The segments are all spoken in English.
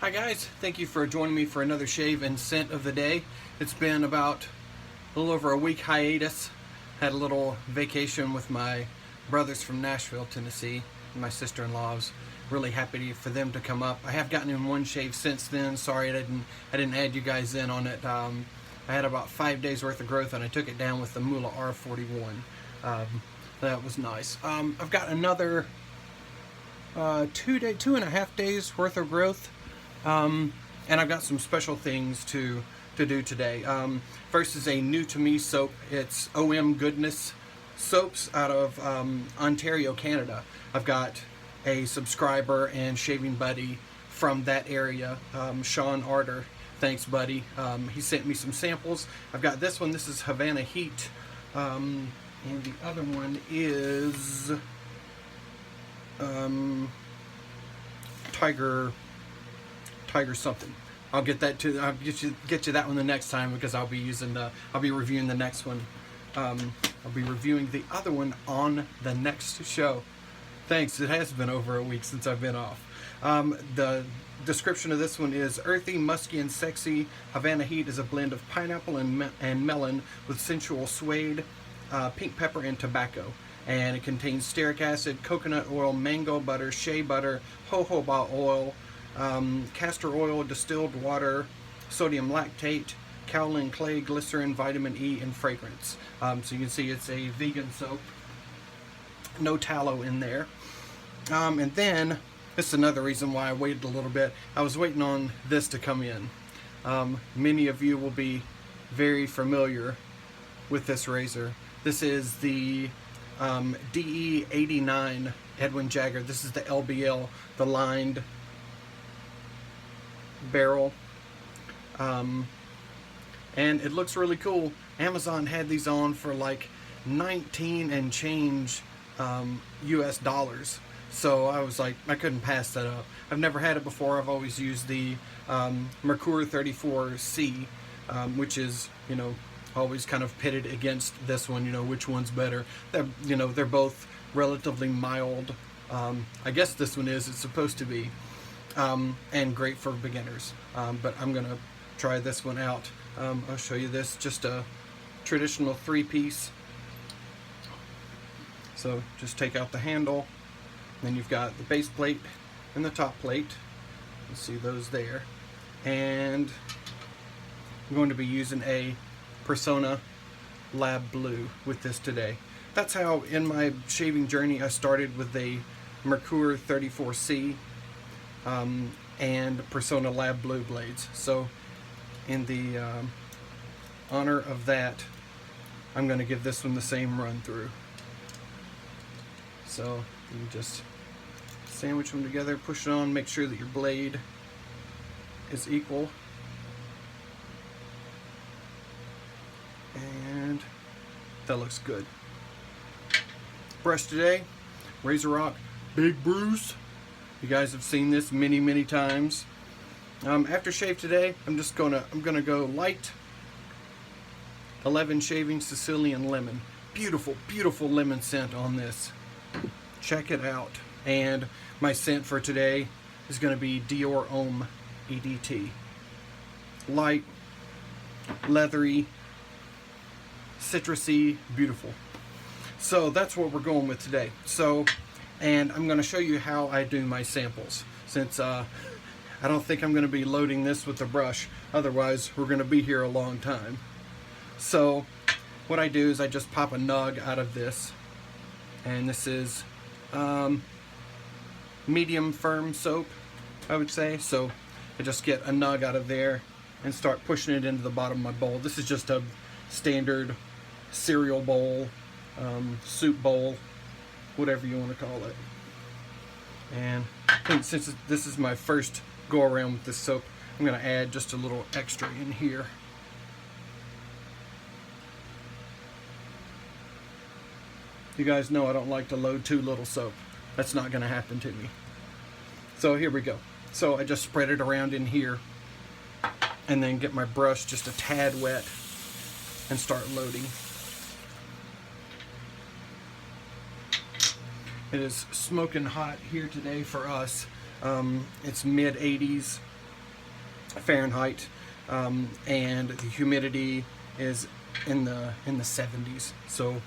Hi guys, thank you for joining me for another shave and scent of the day. It's been about a little over a week hiatus. Had a little vacation with my brothers from Nashville, Tennessee, and my sister-in-law. I was really happy for them to come up. I have gotten in one shave since then. Sorry I didn't add you guys in on it. I had about 5 days worth of growth and I took it down with the Mula R41. That was nice. I've got another 2.5 days worth of growth. And I've got some special things to do today. First is a new to me soap. It's OMGoodness soaps out of Ontario, Canada. I've got a subscriber and shaving buddy from that area, Sean Arter. Thanks, buddy. He sent me some samples. I've got this one. This is Havana Heat. And the other one is Tiger something. I'll get that to. I'll get you that one the next time because I'll be reviewing the next one. I'll be reviewing the other one on the next show. Thanks. It has been over a week since I've been off. The description of this one is earthy, musky, and sexy. Havana Heat is a blend of pineapple and melon with sensual suede, pink pepper, and tobacco. And it contains stearic acid, coconut oil, mango butter, shea butter, jojoba oil, castor oil, distilled water, sodium lactate, kaolin clay, glycerin, vitamin E, and fragrance. So you can see it's a vegan soap. No tallow in there. And then, this is another reason why I waited a little bit. I was waiting on this to come in. Many of you will be very familiar with this razor. This is the DE89 Edwin Jagger. This is the LBL, the lined barrel. And it looks really cool. Amazon had these on for like 19 and change US dollars. So I was like, I couldn't pass that up. I've never had it before. I've always used the Merkur 34C, which is, you know, always kind of pitted against this one, you know, which one's better. They're both relatively mild. I guess this one is, it's supposed to be, and great for beginners. But I'm gonna try this one out. I'll show you this, just a traditional 3-piece. So just take out the handle, then you've got the base plate and the top plate. You see those there. And I'm going to be using a Persona Lab Blue with this today. That's how in my shaving journey I started with a Merkur 34C and Persona Lab Blue blades. So in the honor of that, I'm going to give this one the same run through. So you just sandwich them together, push it on, make sure that your blade is equal. And that looks good. Brush today, Razor Rock Big Bruce. You guys have seen this many times. After shave today, I'm gonna go light 11 shaving Sicilian lemon. Beautiful lemon scent on this. Check it out. And my scent for today is gonna be Dior Homme EDT. Light, leathery, citrusy, beautiful. So that's what we're going with today. And I'm going to show you how I do my samples, since I don't think I'm going to be loading this with the brush, otherwise we're going to be here a long time. So what I do is I just pop a nug out of this, and this is medium firm soap, I would say. So I just get a nug out of there and start pushing it into the bottom of my bowl. This is just a standard cereal bowl, soup bowl, whatever you want to call it. And I think since this is my first go around with this soap, I'm going to add just a little extra in here. You guys know I don't like to load too little soap. That's not going to happen to me. So here we go. So I just spread it around in here and then get my brush just a tad wet and start loading. It is smoking hot here today for us. It's mid 80s. Fahrenheit, and the humidity is in the 70s. So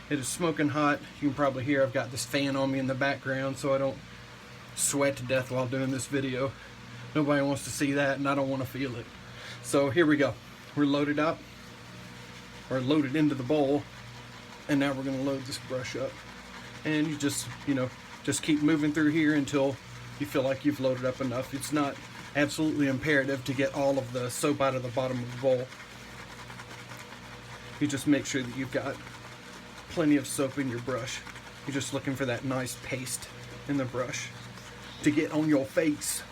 it is smoking hot. You can probably hear I've got this fan on me in the background so I don't sweat to death while doing this video. Nobody wants to see that, and I don't want to feel it. So here we go. We're loaded up, or loaded into the bowl, and now we're going to load this brush up. And you just, just keep moving through here until you feel like you've loaded up enough. It's not absolutely imperative to get all of the soap out of the bottom of the bowl. You just make sure that you've got plenty of soap in your brush. You're just looking for that nice paste in the brush to get on your face.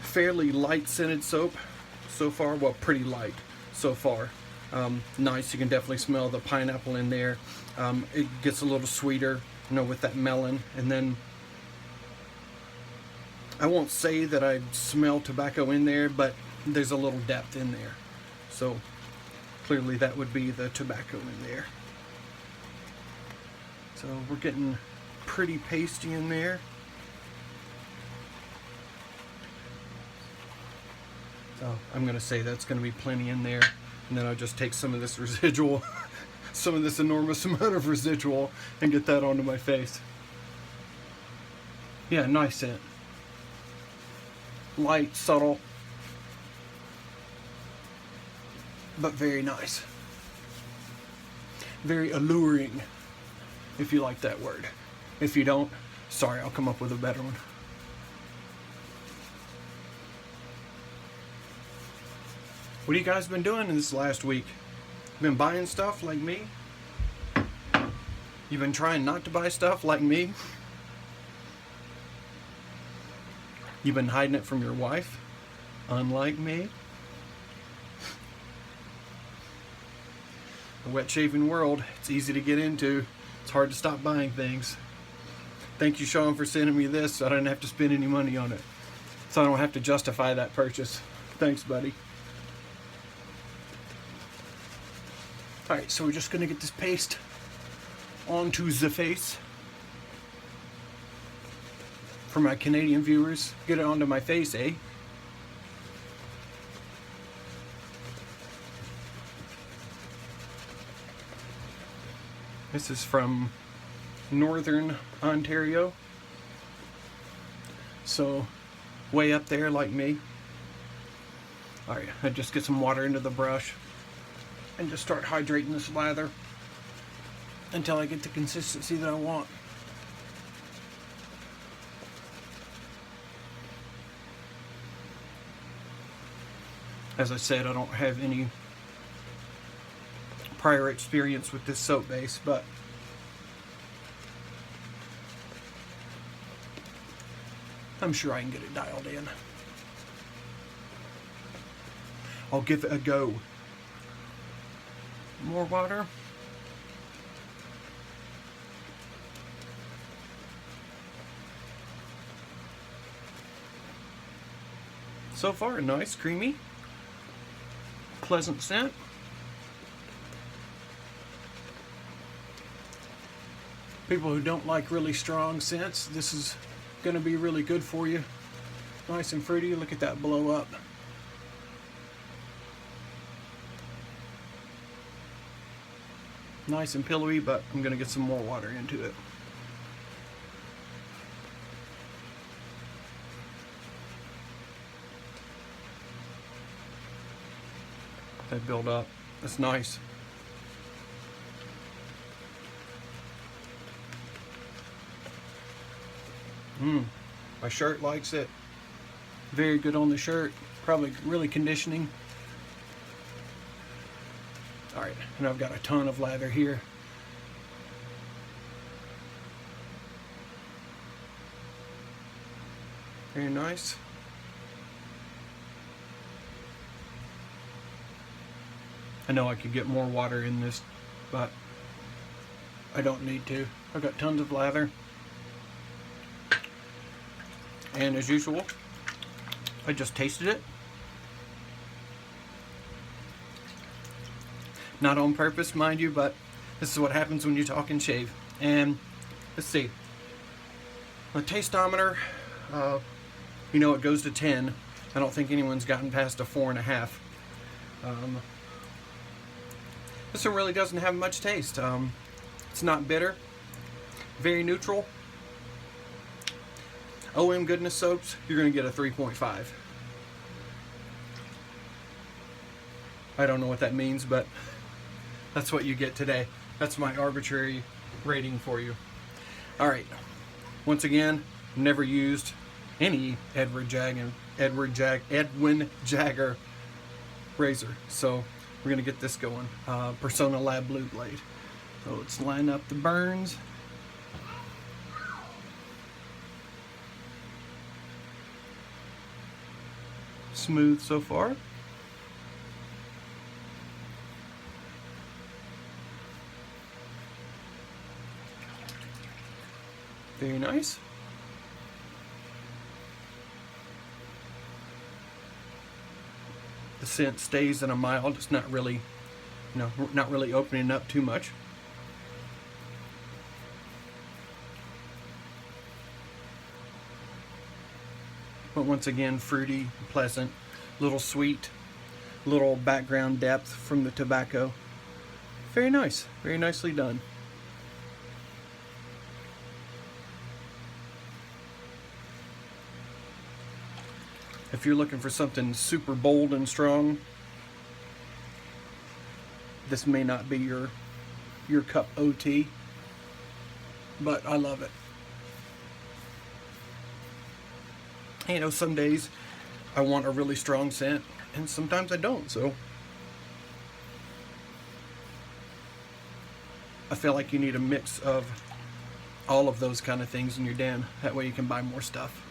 Fairly light scented soap so far. Well, pretty light so far. Nice. You can definitely smell the pineapple in there. It gets a little sweeter, with that melon. And then I won't say that I smell tobacco in there, but there's a little depth in there. So clearly that would be the tobacco in there. So we're getting pretty pasty in there. So I'm going to say that's going to be plenty in there. And then I'll just take some of this residual, some of this enormous amount of residual, and get that onto my face. Yeah, nice scent. Light, subtle, but very nice. Very alluring, if you like that word. If you don't, sorry, I'll come up with a better one. What have you guys been doing in this last week? Been buying stuff like me? You've been trying not to buy stuff like me? You've been hiding it from your wife? Unlike me? The wet shaving world, it's easy to get into. It's hard to stop buying things. Thank you, Sean, for sending me this so I didn't have to spend any money on it. So I don't have to justify that purchase. Thanks, buddy. Alright, so we're just going to get this paste onto the face. For my Canadian viewers, get it onto my face, eh? This is from Northern Ontario. So, way up there like me. Alright, I just get some water into the brush and just start hydrating this lather until I get the consistency that I want. As I said, I don't have any prior experience with this soap base, but I'm sure I can get it dialed in. I'll give it a go. More water. So far, nice, creamy, pleasant scent. People who don't like really strong scents, this is going to be really good for you. Nice and fruity. Look at that blow up. Nice and pillowy, but I'm going to get some more water into it. That build up. That's nice. My shirt likes it. Very good on the shirt. Probably really conditioning. Alright, and I've got a ton of lather here. Very nice. I know I could get more water in this, but I don't need to. I've got tons of lather. And as usual, I just tasted it. Not on purpose, mind you, but this is what happens when you talk and shave. And let's see. The tastometer, you know, it goes to 10. I don't think anyone's gotten past a 4.5. This one really doesn't have much taste. It's not bitter, very neutral. OMGoodness soaps, you're going to get a 3.5. I don't know what that means, but that's what you get today. That's my arbitrary rating for you. Alright, once again, never used any Edwin Jagger razor, so we're going to get this going. Persona Lab Blue Blade. So let's line up the burns. Smooth so far. Very nice. The scent stays in a mild. It's not really, you know, not really opening up too much. But once again, fruity, pleasant, little sweet, little background depth from the tobacco. Very nice, very nicely done. If you're looking for something super bold and strong, this may not be your cup OT, but I love it. You know, some days I want a really strong scent, and sometimes I don't, so I feel like you need a mix of all of those kind of things in your den. That way you can buy more stuff.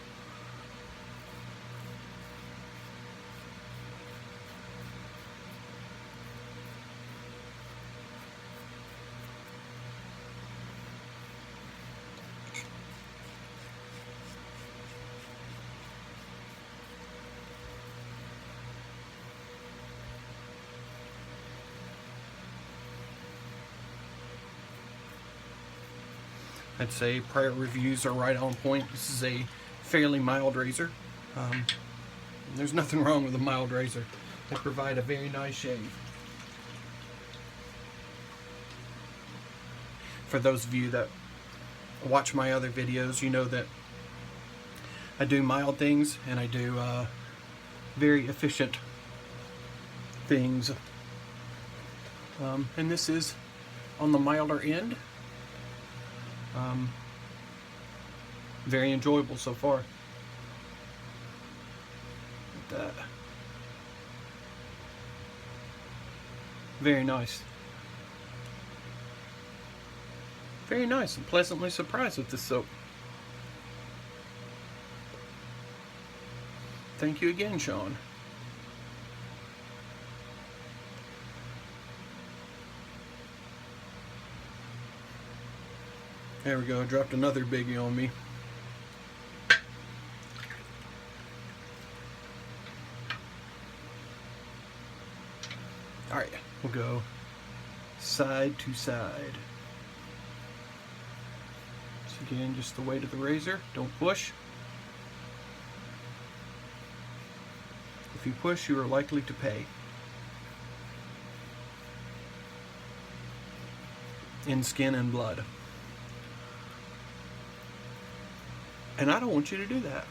I'd say prior reviews are right on point. This is a fairly mild razor. There's nothing wrong with a mild razor. They provide a very nice shave. For those of you that watch my other videos, you know that I do mild things and I do very efficient things. And this is on the milder end. Very enjoyable so far. Look at that. Very nice. Very nice. I'm pleasantly surprised with this soap. Thank you again, Sean. There we go, I dropped another biggie on me. Alright, we'll go side to side. So again, just the weight of the razor, don't push. If you push, you are likely to pay. In skin and blood. And I don't want you to do that.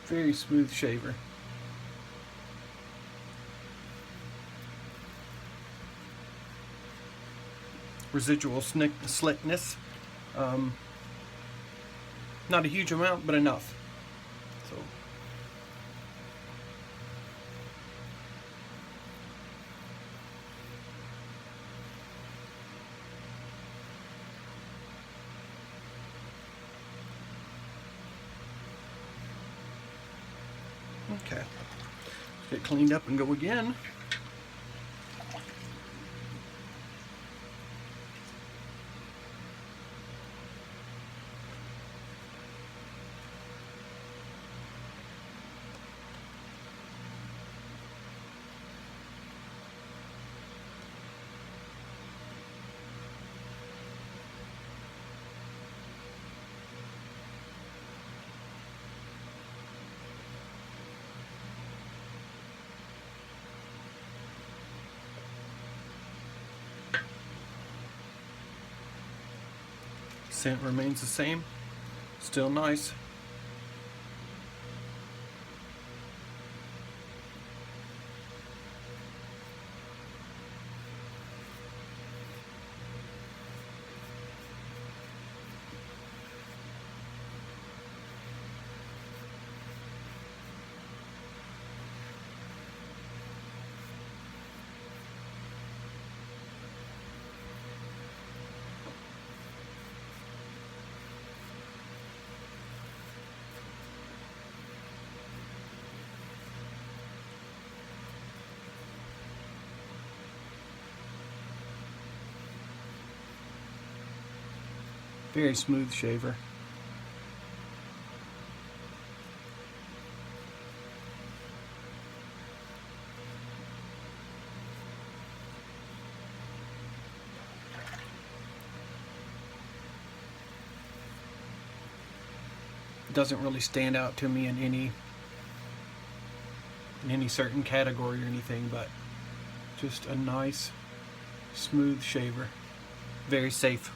Very smooth shaver. Residual slickness. Not a huge amount, but enough. So. Okay. Let's get cleaned up and go again. Scent remains the same. Still nice. Very smooth shaver. Doesn't really stand out to me in any certain category or anything, but just a nice smooth shaver. Very safe.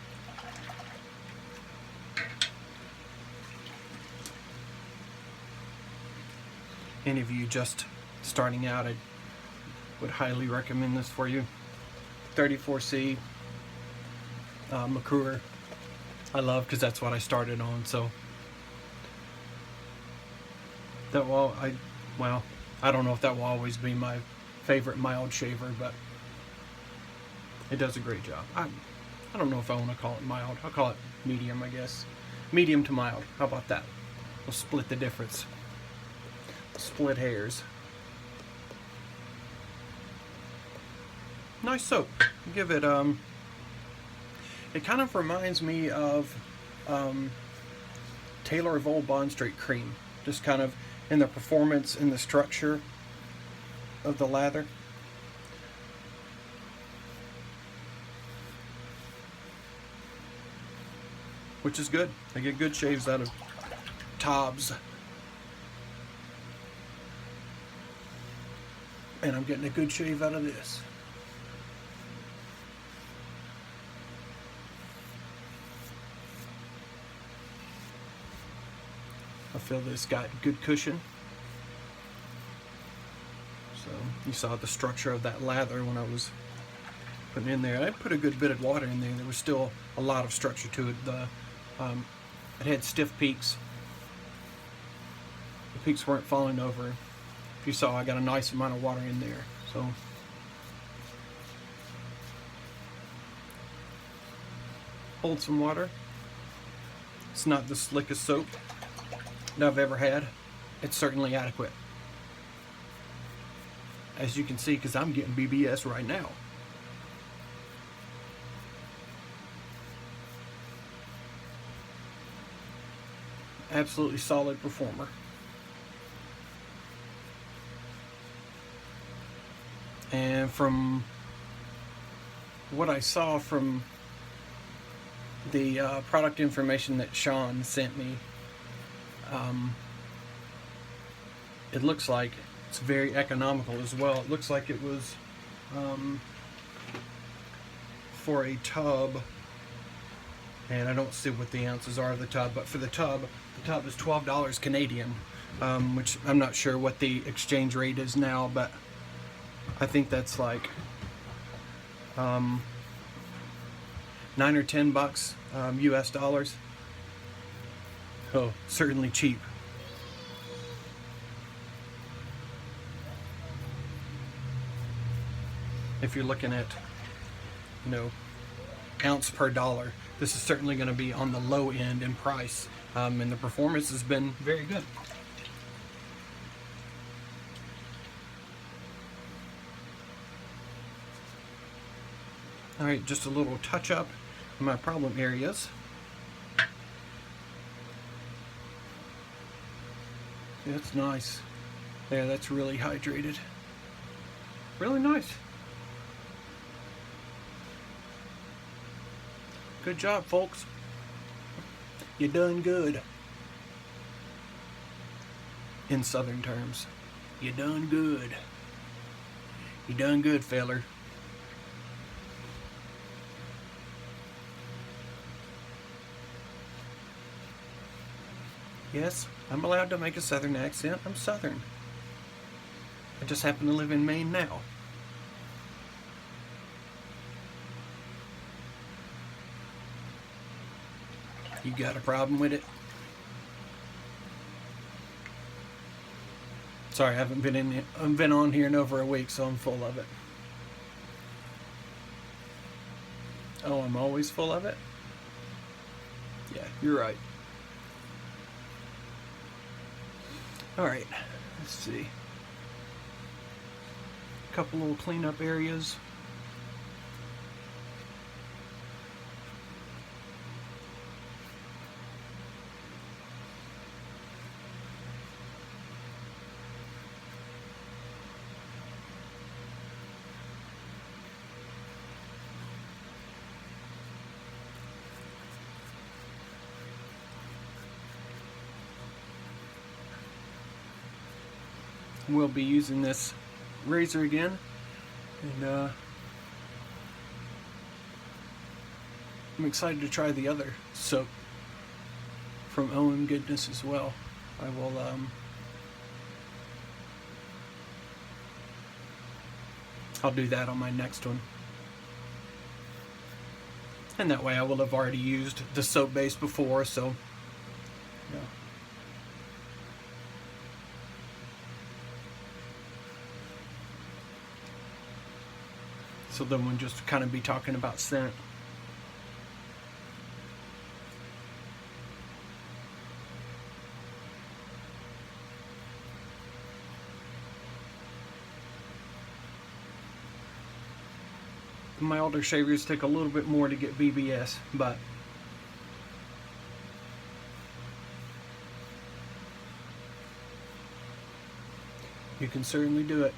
Any of you just starting out, I would highly recommend this for you. 34C McClure. I love, because that's what I started on. So that will, I don't know if that will always be my favorite mild shaver, but it does a great job. I don't know if I want to call it mild. I'll call it medium, I guess. Medium to mild. How about that? We'll split the difference. Split hairs. Nice soap. Give it it kind of reminds me of Taylor of Old Bond Street cream, just kind of in the performance, in the structure of the lather. Which is good. I get good shaves out of tubs. And I'm getting a good shave out of this. I feel this got good cushion. So you saw the structure of that lather when I was putting in there. I put a good bit of water in there. There was still a lot of structure to it. It had stiff peaks. The peaks weren't falling over. If you saw, I got a nice amount of water in there. So hold some water. It's not the slickest soap that I've ever had. It's certainly adequate, as you can see, because I'm getting BBS right now. Absolutely solid performer. And from what I saw from the product information that Sean sent me, it looks like it's very economical as well. It looks like it was for a tub, and I don't see what the ounces are of the tub, but for the tub is $12 Canadian, which I'm not sure what the exchange rate is now, but I think that's like $9 or $10 US dollars. Oh, certainly cheap. If you're looking at, ounce per dollar, this is certainly going to be on the low end in price, and the performance has been very good. Alright, just a little touch up in my problem areas. That's nice. There, that's really hydrated. Really nice. Good job, folks. You done good. In Southern terms, you done good. You done good, feller. Yes, I'm allowed to make a Southern accent. I'm Southern. I just happen to live in Maine now. You got a problem with it? Sorry, I haven't been on here in over a week, so I'm full of it. Oh, I'm always full of it? Yeah, you're right. Alright, let's see. A couple little cleanup areas. We'll be using this razor again, and I'm excited to try the other soap from OMGoodness as well. I will I'll do that on my next one, and that way I will have already used the soap base before, so yeah. So then we'll just kind of be talking about scent. My older shavers take a little bit more to get BBS, but you can certainly do it.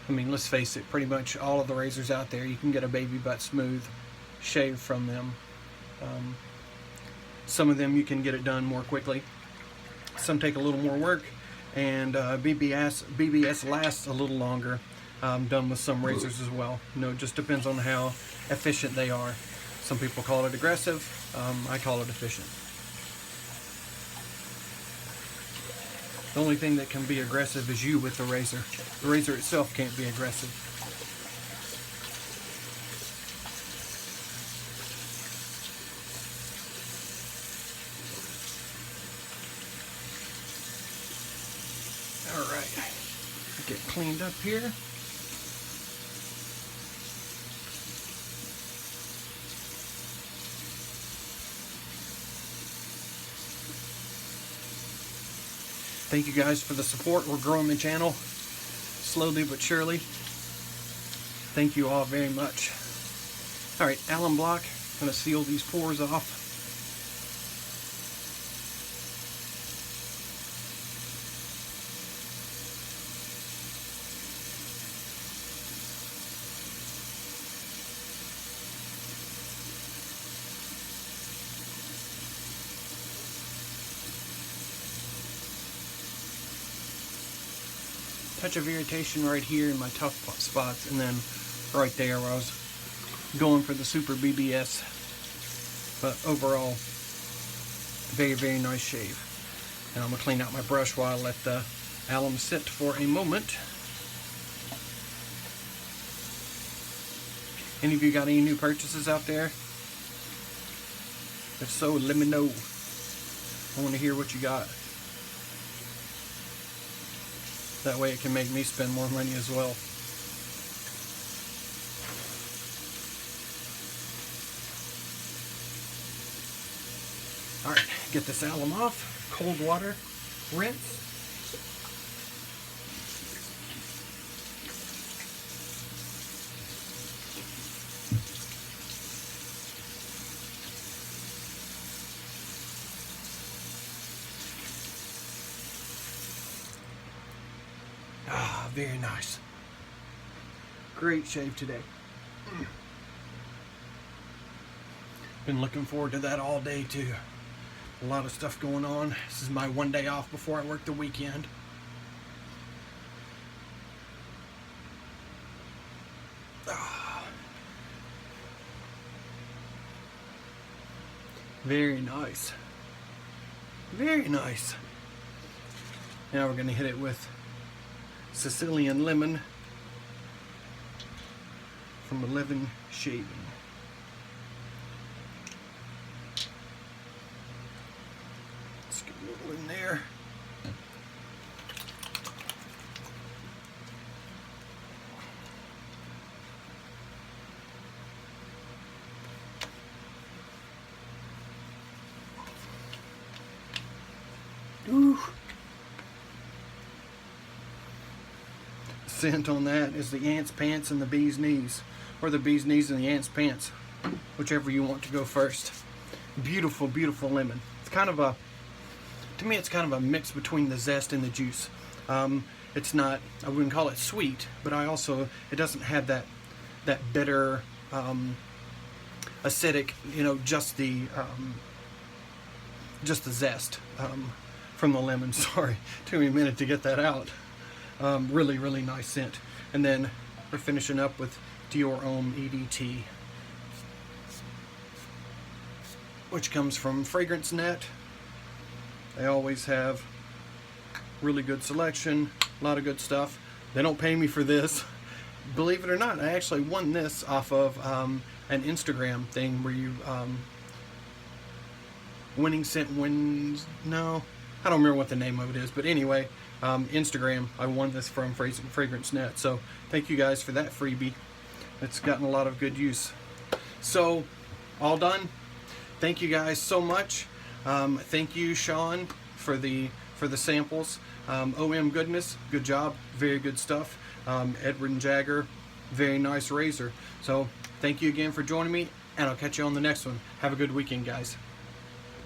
I mean, let's face it, pretty much all of the razors out there, you can get a baby butt smooth shave from them. Some of them you can get it done more quickly. Some take a little more work, and BBS lasts a little longer. Done with some razors as well. You know, it just depends on how efficient they are. Some people call it aggressive. I call it efficient. The only thing that can be aggressive is you with the razor. The razor itself can't be aggressive. All right, get cleaned up here. Thank you guys for the support. We're growing the channel slowly but surely. Thank you all very much. All right, alum block. Gonna seal these pores off. Touch of irritation right here in my tough spots, and then right there where I was going for the super BBS. But overall, very, very nice shave. And I'm gonna clean out my brush while I let the alum sit for a moment. Any of you got any new purchases out there? If so, let me know. I want to hear what you got. That way it can make me spend more money as well. Alright, get this alum off. Cold water, rinse. Very nice. Great shave today. Been looking forward to that all day too. A lot of stuff going on. This is my one day off before I work the weekend. Very nice. Very nice. Now we're going to hit it with Sicilian lemon from a Living Shaving. Let's get a little in there. Ooh. Scent on that is the ant's pants and the bee's knees, or the bee's knees and the ant's pants, whichever you want to go first. Beautiful, beautiful lemon. It's kind of a, to me, it's kind of a mix between the zest and the juice. It's not, I wouldn't call it sweet, but it doesn't have that bitter, acidic, you know, just the zest from the lemon. Sorry, took me a minute to get that out. Really, really nice scent. And then we're finishing up with Dior Homme EDT, which comes from Fragrance Net. They always have really good selection, a lot of good stuff. They don't pay me for this. Believe it or not, I actually won this off of an Instagram thing where you winning scent wins. No, I don't remember what the name of it is, but anyway, Instagram, I won this from Fragrance Net. So thank you guys for that freebie. It's gotten a lot of good use. So all done. Thank you guys so much. Thank you, Sean, for the samples. OMGoodness, good job, very good stuff. Edwin Jagger, very nice razor. So thank you again for joining me, and I'll catch you on the next one. Have a good weekend, guys.